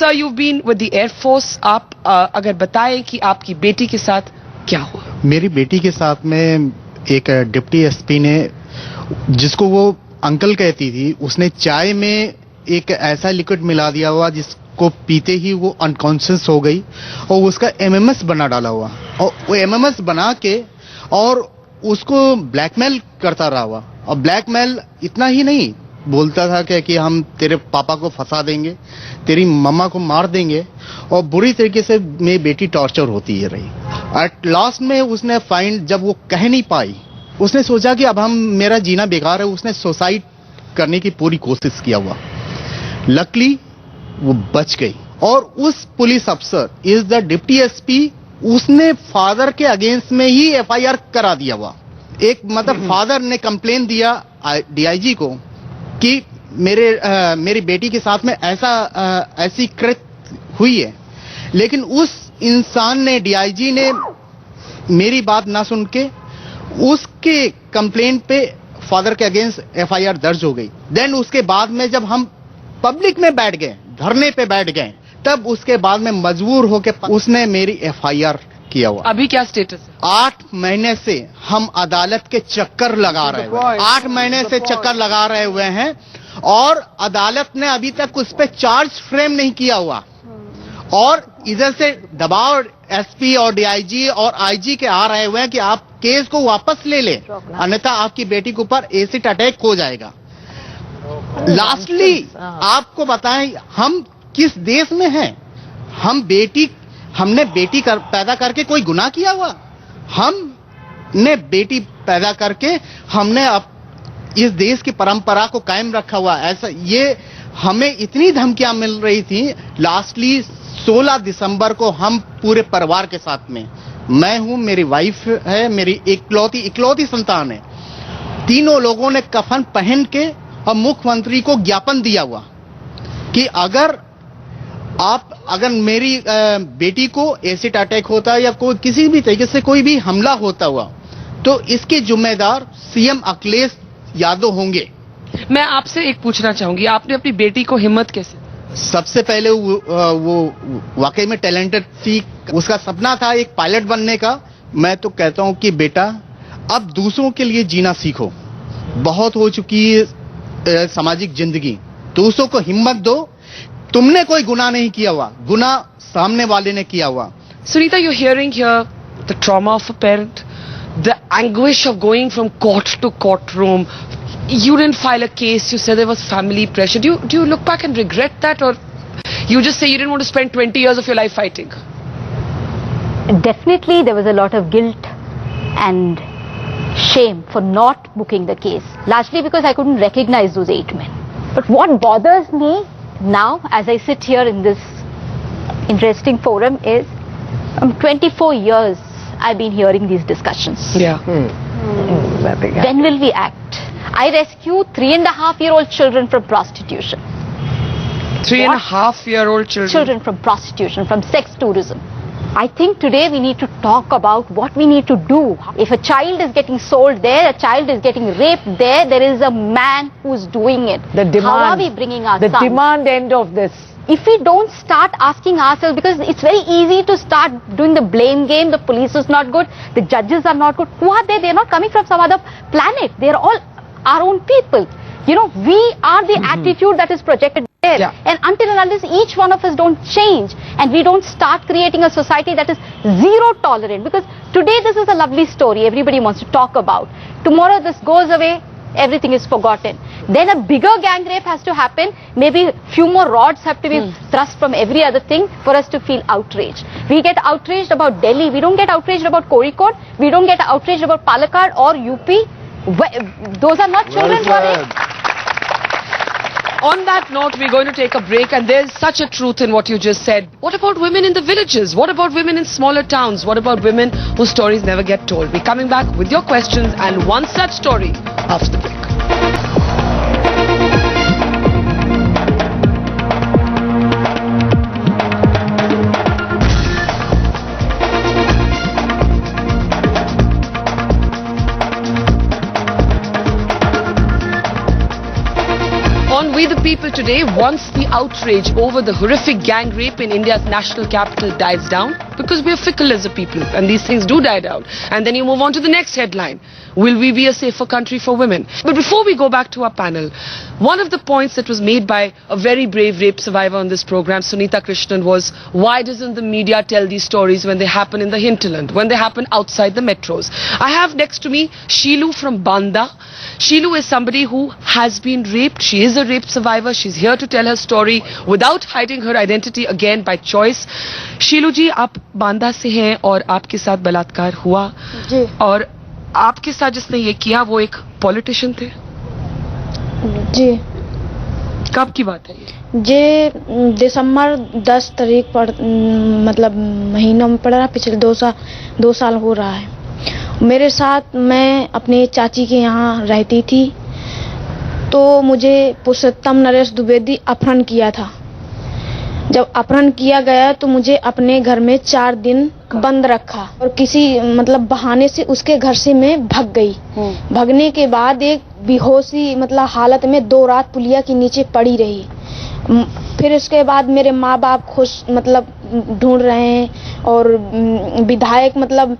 Sir you been with the air force, आप अगर बताएं कि आपकी बेटी के साथ क्या हुआ? मेरी बेटी के साथ में एक डिप्टी एसपी ने, जिसको वो अंकल कहती थी, उसने चाय में एक ऐसा लिक्विड मिला दिया हुआ जिसको पीते ही वो अनकॉन्शियस हो गई और उसका एमएमएस बना डाला हुआ, और वो एमएमएस बना के और उसको ब्लैकमेल करता रहा हुआ। और ब्लैकमेल इतना ही नहीं, बोलता था कि हम तेरे पापा को फंसा देंगे, तेरी मम्मा को मार देंगे, और बुरी तरीके से मेरी बेटी टॉर्चर होती है रही। एट लास्ट में उसने फाइंड, जब वो कह नहीं पाई, उसने सोचा कि अब मेरा जीना बेकार है, उसने सुसाइड करने की पूरी कोशिश किया हुआ। लकली वो बच गई। और उस पुलिस अफसर इज द डिप्टी एसपी, उसने फादर के अगेंस्ट में ही एफआईआर करा दिया हुआ। एक मतलब फादर ने कंप्लेन दिया डीआईजी को कि मेरी बेटी के साथ में ऐसी कृत्य हुई है, लेकिन उस इंसान ने, डीआईजी ने मेरी बात ना सुन के उसके कंप्लेन पे फादर के अगेंस्ट एफआईआर दर्ज हो गई। देन उसके बाद में जब हम पब्लिक में बैठ गए, धरने पे बैठ गए, तब उसके बाद में मजबूर होके उसने मेरी एफआईआर किया हुआ। अभी क्या स्टेटस है? 8 महीने से हम अदालत के चक्कर लगा रहे हुए, 8 महीने से चक्कर लगा रहे हुए हैं, और अदालत ने अभी तक उस पे चार्ज फ्रेम नहीं किया हुआ। और इधर से दबाव एसपी और डीआईजी और आईजी के आ रहे हुए हैं कि आप केस को वापस ले लें, अन्यथा आपकी बेटी के ऊपर एसिड अटैक हो जाएगा। लास्टली आपको बताएं हम किस देश में हैं? हमने बेटी पैदा करके कोई गुनाह किया हुआ? हमने बेटी पैदा करके हमने इस देश की परंपरा को कायम रखा हुआ। ऐसा ये हमें इतनी धमकियां मिल रही थी। लास्टली 16 दिसंबर को हम पूरे परिवार के साथ में, मैं हूं, मेरी वाइफ है, मेरी इकलौती संतान है, तीनों लोगों ने कफन पहन के और मुख्यमंत्री को ज्ञापन दिया हुआ कि अगर मेरी बेटी को एसिड अटैक होता है या कोई किसी भी तरीके से कोई भी हमला होता हुआ, तो इसके जिम्मेदार सीएम अखिलेश यादव होंगे। मैं आपसे एक पूछना चाहूंगी, आपने अपनी बेटी को हिम्मत कैसे? सबसे पहले वो वाकई में टैलेंटेड थी, उसका सपना था एक पायलट बनने का। मैं तो कहता हूं कि बेटा अब दूसरों के लिए जीना सीखो, बहुत हो चुकी है सामाजिक जिंदगी, दूसरों को हिम्मत दो। तुमने कोई गुनाह नहीं किया हुआ, गुनाह सामने वाले ने किया हुआ। Sunita, you're hearing here the trauma of a parent, the anguish of going from court to courtroom. You didn't file a case, you said there was family pressure. Do you look back and regret that, or you just say you didn't want to spend 20 years of your life fighting? Definitely there was a lot of guilt and shame for not booking the case, largely because I couldn't recognize those 8 men. But what bothers me now as I sit here in this interesting forum is 24 years I've been hearing these discussions. Yeah. When will we act? I rescued 3.5-year-old children from prostitution. 3.5-year-old children? Children from prostitution, from sex tourism. I think today we need to talk about what we need to do. If a child is getting sold there, a child is getting raped there, there is a man who's doing it. The demand, how are we bringing our the sons? demand end of this. If we don't start asking ourselves, because it's very easy to start doing the blame game, the police is not good, the judges are not good. Who are they? They're not coming from some other planet. They're all our own people. You know, we are the attitude that is projected there. Yeah. And until and unless each one of us don't change and we don't start creating a society that is zero tolerant, because today this is a lovely story everybody wants to talk about. Tomorrow this goes away, everything is forgotten. Then a bigger gang rape has to happen. Maybe few more rods have to be thrust from every other thing for us to feel outraged. We get outraged about Delhi. We don't get outraged about Kozhikode. We don't get outraged about Palakkad or UP. Those are not children running. On that note, we're going to take a break, and there's such a truth in what you just said. What about women in the villages? What about women in smaller towns? What about women whose stories never get told? We're coming back with your questions and one such story after the break. We the People panel today wants the outrage over the horrific gang rape in India's national capital dies down, because we are fickle as a people and these things do die down. And then you move on to the next headline. Will we be a safer country for women? But before we go back to our panel, one of the points that was made by a very brave rape survivor on this program, Sunita Krishnan, was why doesn't the media tell these stories when they happen in the hinterland, when they happen outside the metros? I have next to me Sheelu from Banda. Sheelu is somebody who has been raped. She is a rape survivor. She's here to tell her story without hiding her identity again by choice. Sheelu ji, आप बांदा से हैं और आपके साथ बलात्कार हुआ जी और आपके साथ जिसने ये किया वो एक पॉलिटिशियन थे। जी कब की बात है ये? ये दिसंबर 10 तारीख पर मतलब महीनों में पड़ रहा, पिछले 2 साल हो रहा है। मेरे साथ मैं अपने चाची के यहाँ रहती थी, तो मुझे पुरुषोत्तम नरेश द्विवेदी अपहरण किया था। जब अपहरण किया गया तो मुझे अपने घर में 4 दिन बंद रखा और किसी मतलब बहाने से उसके घर से मैं भाग गई। भागने के बाद एक बेहोशी मतलब हालत में 2 रात पुलिया के नीचे पड़ी रही। फिर उसके बाद मेरे माँ बाप खुश मतलब ढूंढ रहे हैं और विधायक मतलब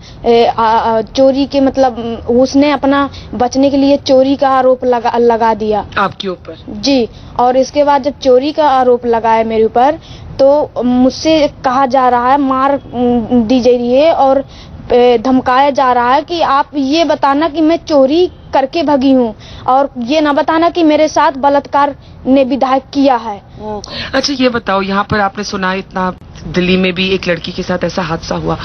चोरी के मतलब उसने अपना बचने के लिए चोरी का आरोप लगा दिया आपके ऊपर। जी, और इसके बाद जब चोरी का आरोप लगाया मेरे ऊपर तो मुझसे कहा जा रहा है, मार दी जा रही है और धमकाया जा रहा है कि आप ये बताना कि मैं चोरी करके भागी हूँ और ये ना बताना कि मेरे साथ बलात्कार ने विधायक किया है। अच्छा ये बताओ, यहाँ पर आपने सुना इतना दिल्ली में भी एक लड़की के साथ ऐसा हादसा हुआ।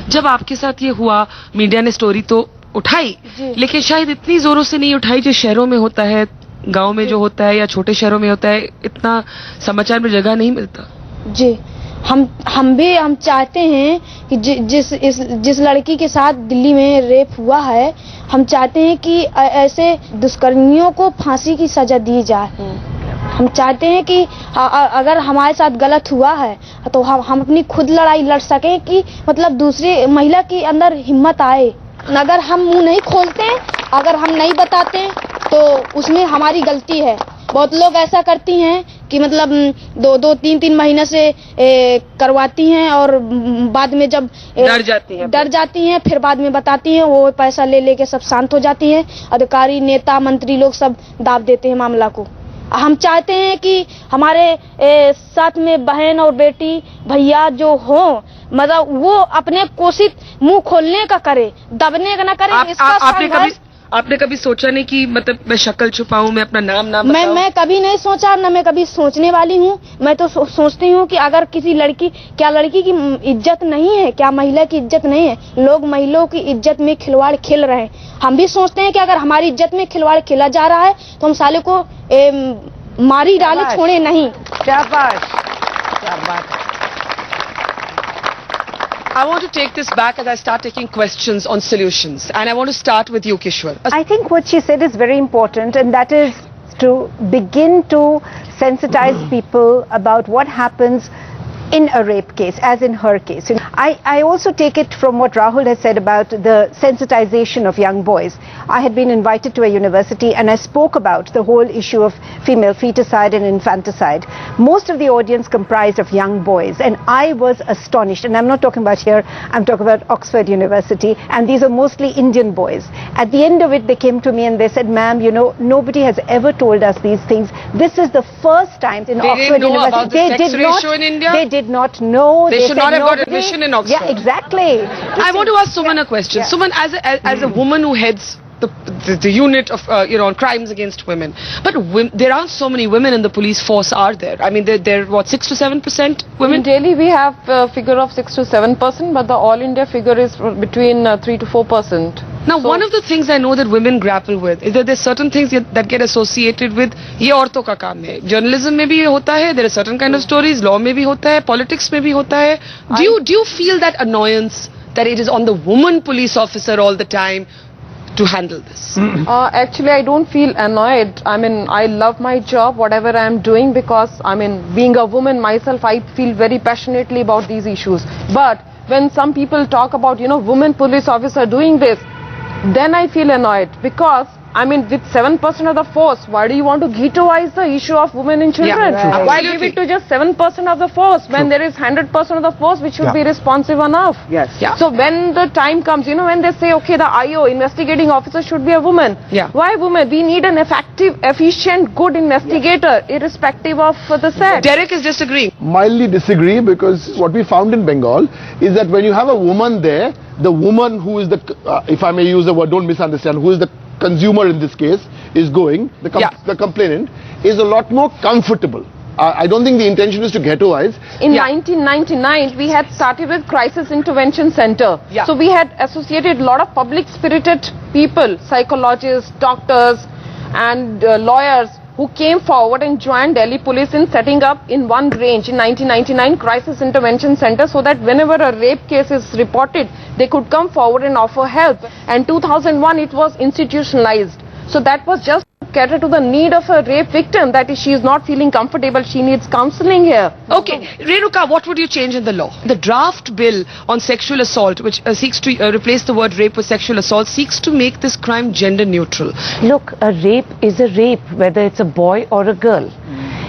जब आपके साथ ये हुआ मीडिया ने स्टोरी तो उठाई, लेकिन शायद इतनी जोरों से नहीं उठाई जो शहरों में होता है, गाँव में जो होता है या छोटे शहरों में होता है, इतना समाचार में जगह नहीं मिलता। जी, हम चाहते हैं कि जिस लड़की के साथ दिल्ली में रेप हुआ है, हम चाहते हैं कि ऐसे दुष्कर्मियों को फांसी की सजा दी जाए। हम चाहते हैं कि अगर हमारे साथ गलत हुआ है तो हम अपनी खुद लड़ाई लड़ सकें कि मतलब दूसरी महिला के अंदर हिम्मत आए। अगर हम मुंह नहीं खोलते, अगर हम नहीं बताते तो उसमें हमारी गलती है। बहुत लोग ऐसा करती हैं कि मतलब 2-3 महीने से करवाती हैं और बाद में जब डर जाती हैं फिर बाद में बताती हैं, वो पैसा ले के सब शांत हो जाती हैं। अधिकारी, नेता, मंत्री लोग सब दाब देते हैं मामला को। हम चाहते हैं कि हमारे साथ में बहन और बेटी भैया जो हो मतलब वो अपने कोशिश मुंह खोलने का करे, दबने का ना करे। आपने कभी सोचा नहीं कि मतलब मैं शक्ल छुपाऊं, मैं अपना नाम बताऊं? मैं कभी नहीं सोचा, ना मैं कभी सोचने वाली हूँ। मैं तो सोचती हूँ कि अगर किसी लड़की की इज्जत नहीं है, क्या महिला की इज्जत नहीं है? लोग महिलाओं की इज्जत में खिलवाड़ खेल रहे हैं। हम भी सोचते हैं कि अगर हमारी इज्जत में खिलवाड़ खेला जा रहा है तो हम साले को मारी डाले, छोड़े नहीं। क्या बात है। I want to take this back as I start taking questions on solutions, and I want to start with you, Kishwar. I think what she said is very important, and that is to begin to sensitize people about what happens in a rape case, as in her case. I also take it from what Rahul has said about the sensitization of young boys. I had been invited to a university and I spoke about the whole issue of female feticide and infanticide. Most of the audience comprised of young boys, and I was astonished. And I'm not talking about here, I'm talking about Oxford University, and these are mostly Indian boys. At the end of it, they came to me and they said, ma'am, you know, nobody has ever told us these things. This is the first time in Oxford University. About the sex ratio in India? They did not know. They should not have got admission in Oxford. Yeah, exactly. I want to ask Suman a question. Yeah. Suman, as a woman who heads the unit of on crimes against women, but there aren't so many women in the police force, are there? I mean, they're what, 6 to 7% women? In Delhi we have a figure of 6 to 7%, but the all India figure is between 3 to 4%. Now, one of the things I know that women grapple with is that there's certain things that get associated with ये औरतों का काम है. Journalism में भी ये होता है. There are certain kind of stories. Law में भी होता है. Politics में भी होता है. Do you feel that annoyance that it is on the woman police officer all the time to handle this? Actually, I don't feel annoyed. I mean, I love my job, whatever I am doing, because I mean, being a woman myself, I feel very passionately about these issues. But when some people talk about, women police officer doing this, then I feel annoyed, because I mean, with 7% of the force, why do you want to ghettoize the issue of women and children? right. Why give it to just 7% of the force when there is 100% of the force which should be responsive enough? Yes. Yeah. So when the time comes, you know, when they say, okay, the IO, investigating officer, should be a woman. Yeah. Why woman? We need an effective, efficient, good investigator, irrespective of the sex. Derek is disagreeing. Mildly disagree, because what we found in Bengal is that when you have a woman there, the woman who is the, if I may use the word, don't misunderstand, who is the consumer in this case, is going, the complainant, is a lot more comfortable. I don't think the intention is to ghettoize. In 1999, we had started with Crisis Intervention Center. Yeah. So we had associated a lot of public-spirited people, psychologists, doctors, and lawyers who came forward and joined Delhi police in setting up in one range in 1999 Crisis Intervention Center, so that whenever a rape case is reported, they could come forward and offer help. And 2001, it was institutionalized. So that was just to cater to the need of a rape victim, that if she is not feeling comfortable, she needs counseling here. Okay, Renuka, what would you change in the law? The draft bill on sexual assault, which seeks to replace the word rape with sexual assault, seeks to make this crime gender neutral. Look, a rape is a rape, whether it's a boy or a girl.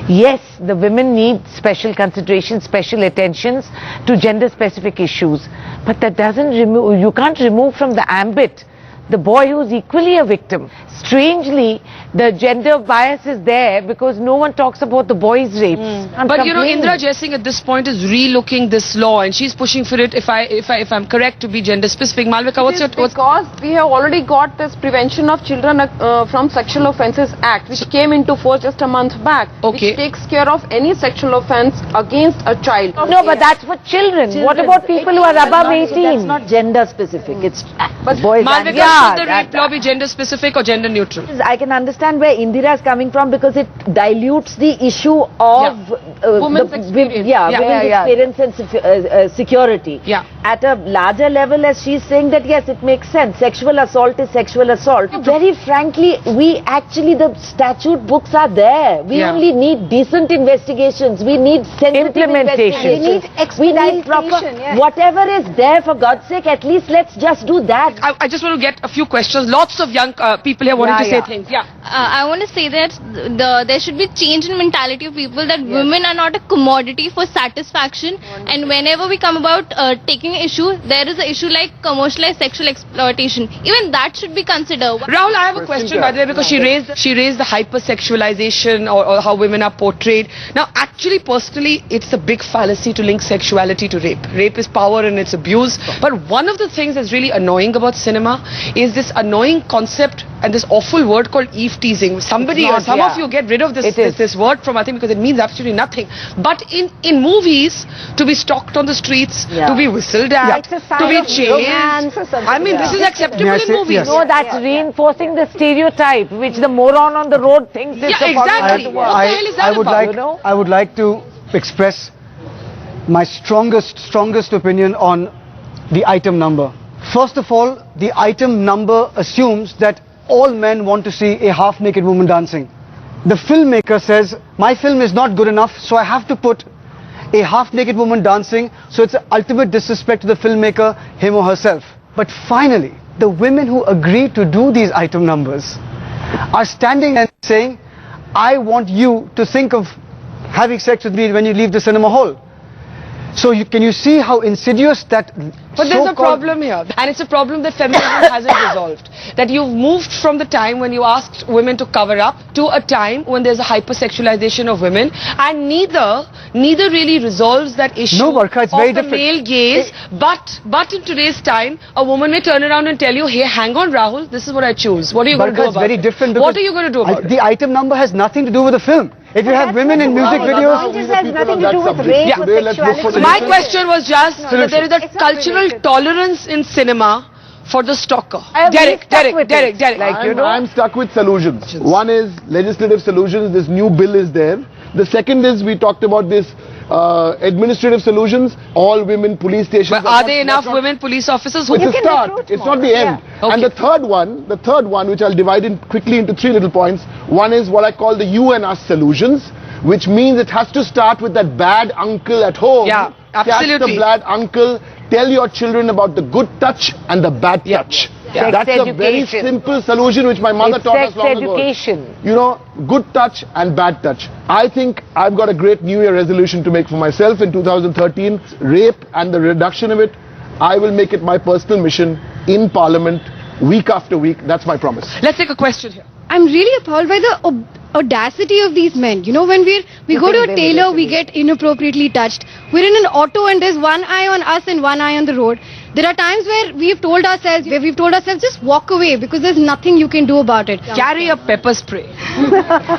Yes, the women need special consideration, special attentions to gender-specific issues, but that doesn't remove, you can't remove from the ambit the boy who's equally a victim. Strangely, the gender bias is there because no one talks about the boy's rape. But you know, Indra Jaising at this point is relooking this law, and she's pushing for it, if I'm correct, to be gender specific. Malvika, what's your Because we have already got this Prevention of Children from Sexual Offences Act, which came into force just a month back, Okay. which takes care of any sexual offence against a child. No, but that's for children. What about people who are above 18? That's not gender specific. It's boys and Malvika, should the rape law be gender specific or gender neutral? I can understand where Indira is coming from, because it dilutes the issue of Women's experience. women's experience and security. Yeah. At a larger level, as she's saying that yes, it makes sense. Sexual assault is sexual assault. Very frankly, the statute books are there. We only need decent investigations. We need sensitive Implementation. investigations. We need proper. Whatever is there, for God's sake, at least let's just do that. I just want to get a few questions. Lots of young people here wanting to say things. Yeah. I want to say that there should be change in mentality of people, that women are not a commodity for satisfaction. And whenever we come about taking an issue, there is an issue like commercialized sexual exploitation. Even that should be considered. Rahul, I have a question, by the way, because she raised the hypersexualization or how women are portrayed. Now, actually, personally, it's a big fallacy to link sexuality to rape. Rape is power and it's abuse. But one of the things that's really annoying about cinema is this annoying concept and this awful word called eve teasing. Some of you get rid of this word from, I think, because it means absolutely nothing. But in movies, to be stalked on the streets, to be whistled at, to be chased, I mean, this is acceptable in movies. No, that's reinforcing the stereotype which the moron on the road thinks is the exactly. What the hell is that about? I would like to express my strongest opinion on the item number. First of all, the item number assumes that all men want to see a half-naked woman dancing. The filmmaker says, my film is not good enough, so I have to put a half-naked woman dancing, so it's an ultimate disrespect to the filmmaker, him or herself. But finally, the women who agree to do these item numbers are standing and saying, I want you to think of having sex with me when you leave the cinema hall. So can you see how insidious that... But there's a problem here, and it's a problem that feminism hasn't resolved. That you've moved from the time when you asked women to cover up to a time when there's a hypersexualization of women, and neither really resolves that issue Barkha, it's of very the different. male gaze. But in today's time, a woman may turn around and tell you, hey, hang on, Rahul, this is what I choose. What are you going to do Barkha, about it's very it? different. What are you going to do about it? The item number has nothing to do with the film. If you have women in music videos... It has nothing to do with rape or sexuality. My question was just that there is a cultural tolerance in cinema for the stalker. Derek. I'm stuck with solutions. One is legislative solutions. This new bill is there. The second is, we talked about this administrative solutions. All women police stations. But are there enough women police officers? It's a start. It's not the end. Okay. And the third one, which I'll divide in quickly into three little points. One is what I call the you and us solutions, which means it has to start with that bad uncle at home. Yeah, absolutely. Catch the bad uncle. Tell your children about the good touch and the bad touch. Sex That's a very education. simple solution which my mother It's taught sex us long education. ago. You know, good touch and bad touch. I think I've got a great New Year resolution to make for myself in 2013. Rape and the reduction of it, I will make it my personal mission in Parliament week after week. That's my promise. Let's take a question here. I'm really appalled by the audacity of these men. You know, when we go to a tailor, we get inappropriately touched. We're in an auto and there's one eye on us and one eye on the road. There are times where we've told ourselves just walk away because there's nothing you can do about it. Carry a pepper spray.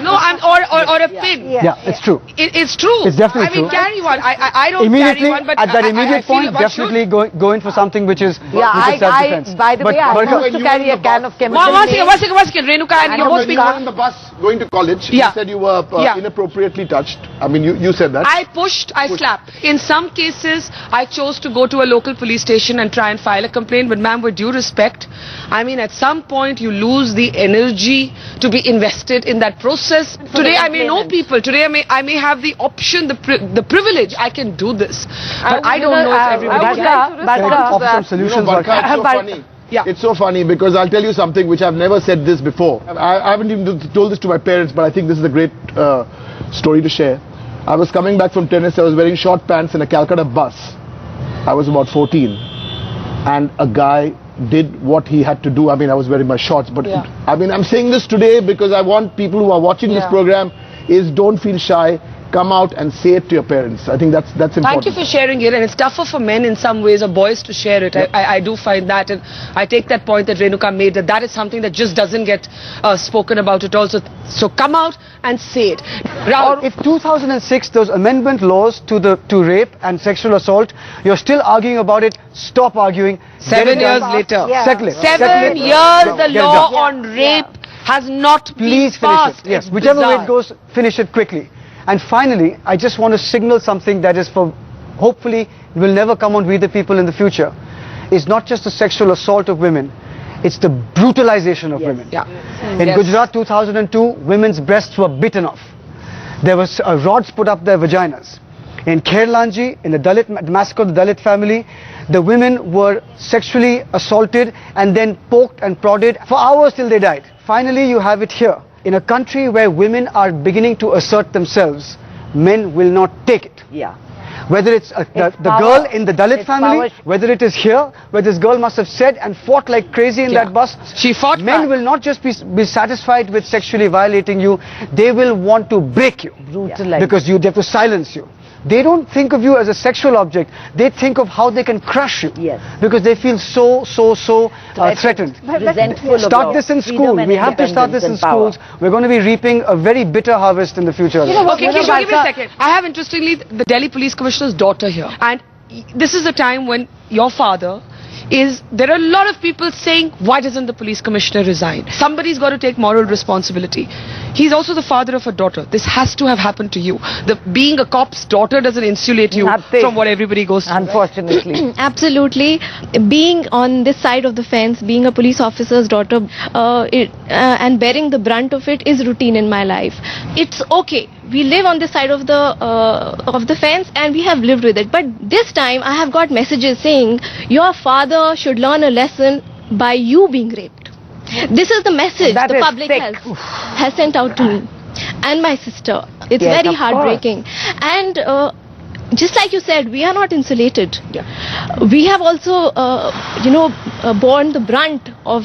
No, or a pin. Yeah, it's true. It's true. It's definitely I mean, true. carry one. I don't Immediately, carry one, but at that immediate I feel point, one definitely go in for something which is self-defense. By the But way, I Barkha, used to carry a can of chemical. One second, Renuka, and you both When speak. you were in the bus going to college, you said you were inappropriately touched. I mean, you said that. I pushed, I slapped. In some cases, I chose to go to a local police station and try and file a complaint. But ma'am, with due respect, I mean, at some point you lose the energy to be invested in that process. Today I may know people. Today I may have the option, the privilege. I can do this. But I don't know if everybody can. offer some solutions. Barkha, it's so funny. Yeah. It's so funny because I'll tell you something which I've never said this before. I haven't even told this to my parents, but I think this is a great story to share. I was coming back from tennis. I was wearing short pants in a Calcutta bus. I was about 14. And a guy did what he had to do. I mean, I was wearing my shorts, but I mean, I'm saying this today because I want people who are watching this program is don't feel shy. Come out and say it to your parents. I think that's important. Thank you for sharing it, and it's tougher for men in some ways or boys to share it. I do find that, and I take that point that Renuka made, that is something that just doesn't get spoken about at all. So come out and say it. Rahul, If 2006 those amendment laws to rape and sexual assault, you're still arguing about it, stop arguing. 7 years later. Settle it. 7 years the law on rape has not Please been finish passed. it. Yes, It's whichever way bizarre. it goes, finish it quickly. And finally, I just want to signal something that is for, hopefully, will never come on We the People in the future. It's not just the sexual assault of women, it's the brutalization of women. Yeah. In Gujarat 2002, women's breasts were bitten off. There was rods put up their vaginas. In Khairlanji, in the massacre of the Dalit family, the women were sexually assaulted and then poked and prodded for hours till they died. Finally, you have it here. In a country where women are beginning to assert themselves, men will not take it. Yeah. Whether it's the girl in the Dalit family, whether it is here, where this girl must have said and fought like crazy in that bus. She fought Men back. will not just be satisfied with sexually violating you, they will want to break you. Because they have to silence you. They don't think of you as a sexual object. They think of how they can crush you. Yes. Because they feel so threatened. Resentful of Start law. this in Freedom school. and We have to start this in independence and power. schools. We're going to be reaping a very bitter harvest in the future. Okay, Kishore, give me a second. I have, interestingly, the Delhi Police Commissioner's daughter here. And this is a time when your father there are a lot of people saying, why doesn't the police commissioner resign? Somebody's got to take moral responsibility. He's also the father of a daughter. This has to have happened to you. Being a cop's daughter doesn't insulate you from what everybody goes through. Unfortunately. Absolutely. Being on this side of the fence, being a police officer's daughter, and bearing the brunt of it is routine in my life. It's okay. We live on this side of the fence and we have lived with it. But this time I have got messages saying your father should learn a lesson by you being raped. This is the message That the is public sick. has sent out to me and my sister. It's Yes, very of heartbreaking. And just like you said, we are not insulated. We have also, borne the brunt of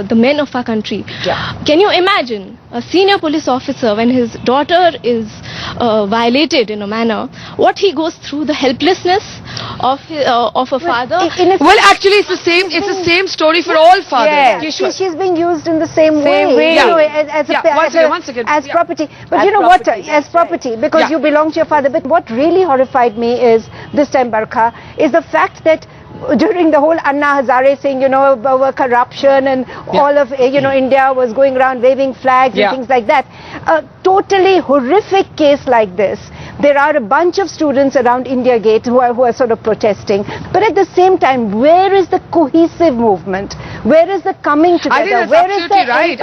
the men of our country. Can you imagine a senior police officer when his daughter is violated in a manner, what he goes through, the helplessness of a father? Well, actually, it's the same story for all fathers. Yeah, she's being used in the same way. way. You know, as One second. as Yeah. property. But As you know property, what? As property, because Yeah. you belong to your father. But what really horrified me is this time, Barkha, is the fact that during the whole Anna Hazare thing, over corruption and all of, India was going around waving flags and things like that. A totally horrific case like this. There are a bunch of students around India Gate who are sort of protesting. But at the same time, where is the cohesive movement? Where is the coming together? I think that's Where is absolutely the right.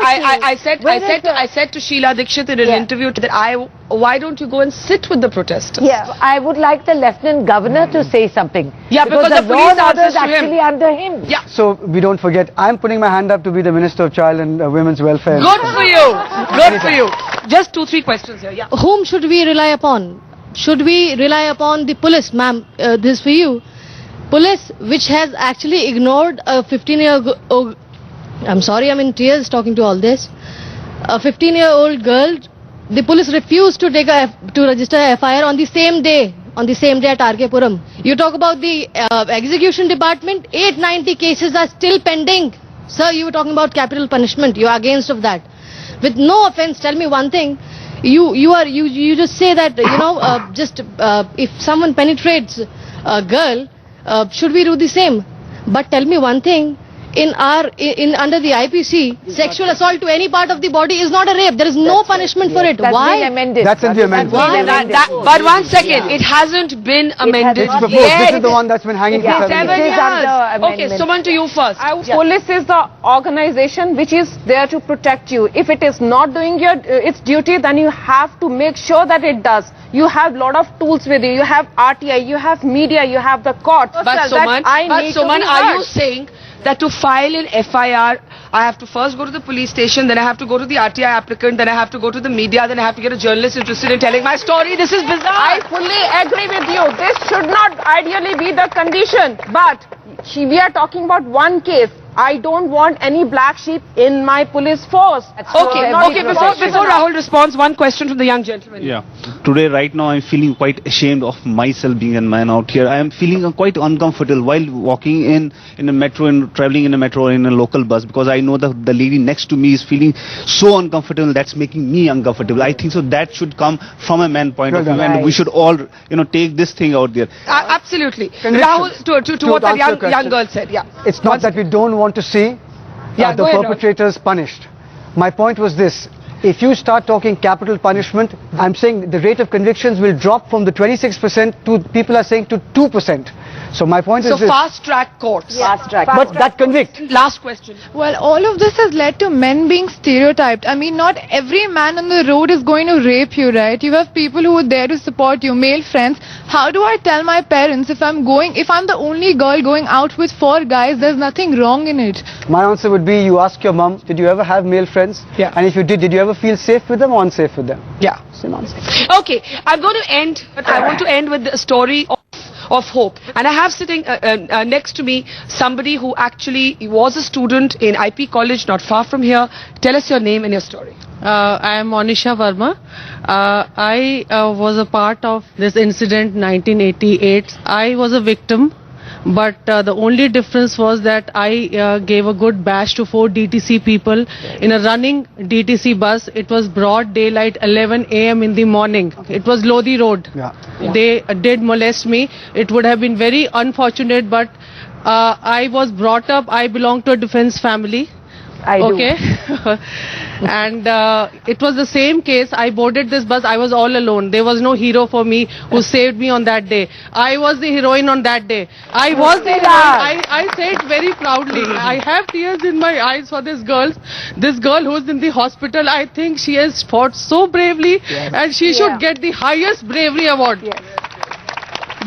empathy? I said to Sheila Dikshit in an interview that why don't you go and sit with the protesters? Yeah. I would like the Lieutenant Governor to say something. Yeah, because the law police and order is answers to him. actually under him. Yeah. So we don't forget, I'm putting my hand up to be the Minister of Child and Women's Welfare. Good for you. Good for you. Just 2-3 questions here. Yeah. Whom should we rely upon? Should we rely upon the police, ma'am? This for you. Police, which has actually ignored a 15-year-old. I'm sorry, I'm in tears talking to all this. A 15-year-old girl. The police refused to register a FIR on the same day. On the same day at RK Puram. You talk about the execution department. 890 cases are still pending. Sir, you were talking about capital punishment. You are against of that. With no offense, tell me one thing. You just say that if someone penetrates a girl, should we do the same? But tell me one thing. Under the IPC, sexual assault to any part of the body is not a rape. There is no punishment for it. Why? That's in the amendment. But one second, it hasn't been amended It's proposed. yet. This is the one that's been hanging for 7 7 years. years. Okay, Suman, to you first. Police is the organization which is there to protect you. If it is not doing its duty, then you have to make sure that it does. You have lot of tools with you. You have RTI, you have media, you have the court. But Suman, are you saying that to file an FIR, I have to first go to the police station, then I have to go to the RTI applicant, then I have to go to the media, then I have to get a journalist interested in telling my story? This is bizarre. I fully agree with you. This should not ideally be the condition. But we are talking about one case. I don't want any black sheep in my police force. Okay, before Rahul responds, one question from the young gentleman. Yeah. Today, right now, I'm feeling quite ashamed of myself being a man out here. I am feeling quite uncomfortable while walking in a metro and traveling in a metro or in a local bus, because I know that the lady next to me is feeling so uncomfortable. That's making me uncomfortable. I think so that should come from a man point of view, and we should all, take this thing out there. Absolutely. Rahul, to what that young girl said. Yeah. It's not that we don't want to see the perpetrators punished. My point was this. If you start talking capital punishment, I'm saying the rate of convictions will drop from the 26% to, people are saying, to 2%. So my point is this. So fast track courts. Fast track. But that convict. Last question. Well, all of this has led to men being stereotyped. I mean, not every man on the road is going to rape you, right? You have people who are there to support you, male friends. How do I tell my parents if I'm the only girl going out with 4 guys, there's nothing wrong in it? My answer would be, you ask your mom, did you ever have male friends? Yeah. And if you did you ever feel safe with them or unsafe with them? Yeah. Same answer. Okay, I'm going to end, but I want to end with a story of hope. And I have sitting next to me somebody who actually was a student in IP college not far from here. Tell us your name and your story. I am Monisha Verma. I was a part of this incident 1988. I was a victim, but the only difference was that I gave a good bash to 4 DTC people in a running DTC bus. It was broad daylight, 11 a.m. in the morning. It was Lodi Road. They did molest me. It would have been very unfortunate, but I was brought up, I belong to a defense family. Okay. And it was the same case. I boarded this bus. I was all alone. There was no hero for me who saved me on that day. I was the heroine on that day. I was the heroine. I say it very proudly. I have tears in my eyes for this girl. This girl who's in the hospital. I think she has fought so bravely, and she should get the highest bravery award.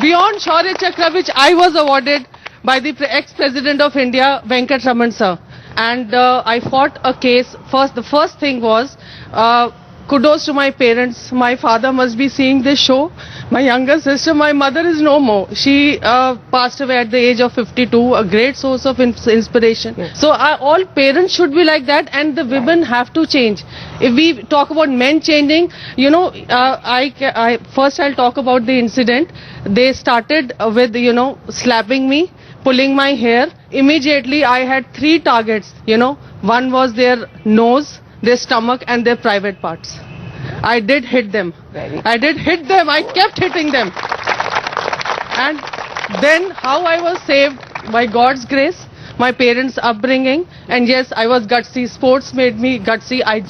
Beyond Shaurya Chakra, which I was awarded by the ex-president of India, Venkat Raman sir. And I fought a case. The first thing was, kudos to my parents. My father must be seeing this show. My younger sister, my mother is no more. She passed away at the age of 52, a great source of inspiration. So all parents should be like that, and the women have to change. If we talk about men changing, first I'll talk about the incident. They started with, slapping me, pulling my hair. Immediately I had 3 targets, One was their nose, their stomach and their private parts. I did hit them. I kept hitting them. And then how I was saved? By God's grace, my parents' upbringing, and yes, I was gutsy. Sports made me gutsy. I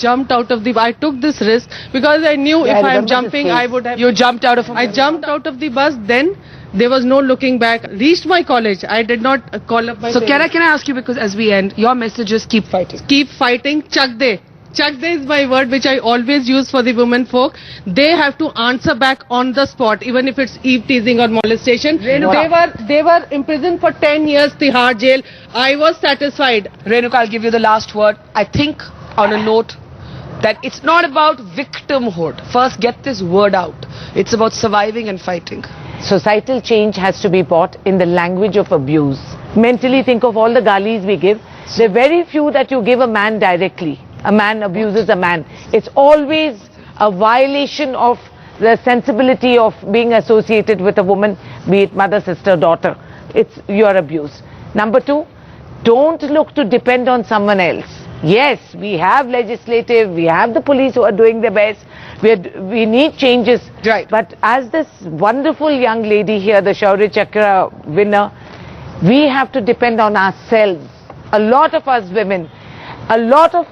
took this risk because I knew if I am jumping, I would have. You jumped out of. I jumped out of the bus. Then There was no looking back. Reached my college. I did not call up my So parents. can I ask you, because as we end, your message is keep fighting. Keep fighting. Chak de. Chak de is my word which I always use for the women folk. They have to answer back on the spot, even if it's eve teasing or molestation. They were imprisoned for 10 years, Tihar jail. I was satisfied. Renuka, I'll give you the last word. I think on a note that it's not about victimhood. First, get this word out. It's about surviving and fighting. Societal change has to be brought in the language of abuse. Mentally think of all the galis we give. There are very few that you give a man directly. A man abuses a man. It's always a violation of the sensibility of being associated with a woman, be it mother, sister, daughter. It's your abuse. Number two, don't look to depend on someone else. Yes, we have legislative, we have the police who are doing their best. We need changes. Right. But as this wonderful young lady here, the Shaurya Chakra winner, we have to depend on ourselves. A lot of us women, a lot of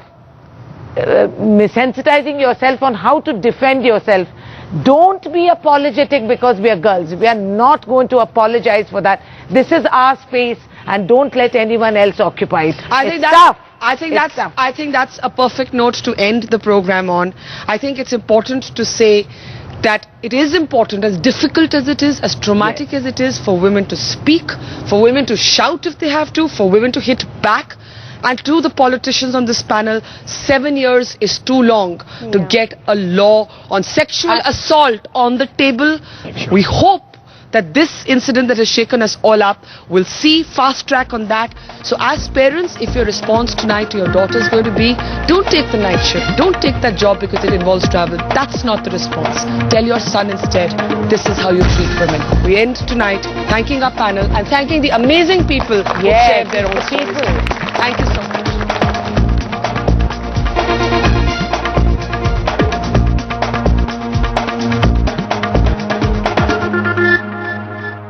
sensitizing yourself on how to defend yourself. Don't be apologetic because we are girls. We are not going to apologize for that. This is our space and don't let anyone else occupy it. I think that's a perfect note to end the program on. I think it's important to say that it is important, as difficult as it is, as traumatic as it is, for women to speak, for women to shout if they have to, for women to hit back. And to the politicians on this panel, 7 years is too long to get a law on sexual assault on the table. We hope that this incident that has shaken us all up will see fast track on that. So as parents, if your response tonight to your daughter is going to be, don't take the night shift, don't take that job because it involves travel, that's not the response. Tell your son instead, this is how you treat women. We end tonight thanking our panel and thanking the amazing people who shared their own stories. Thank you so much.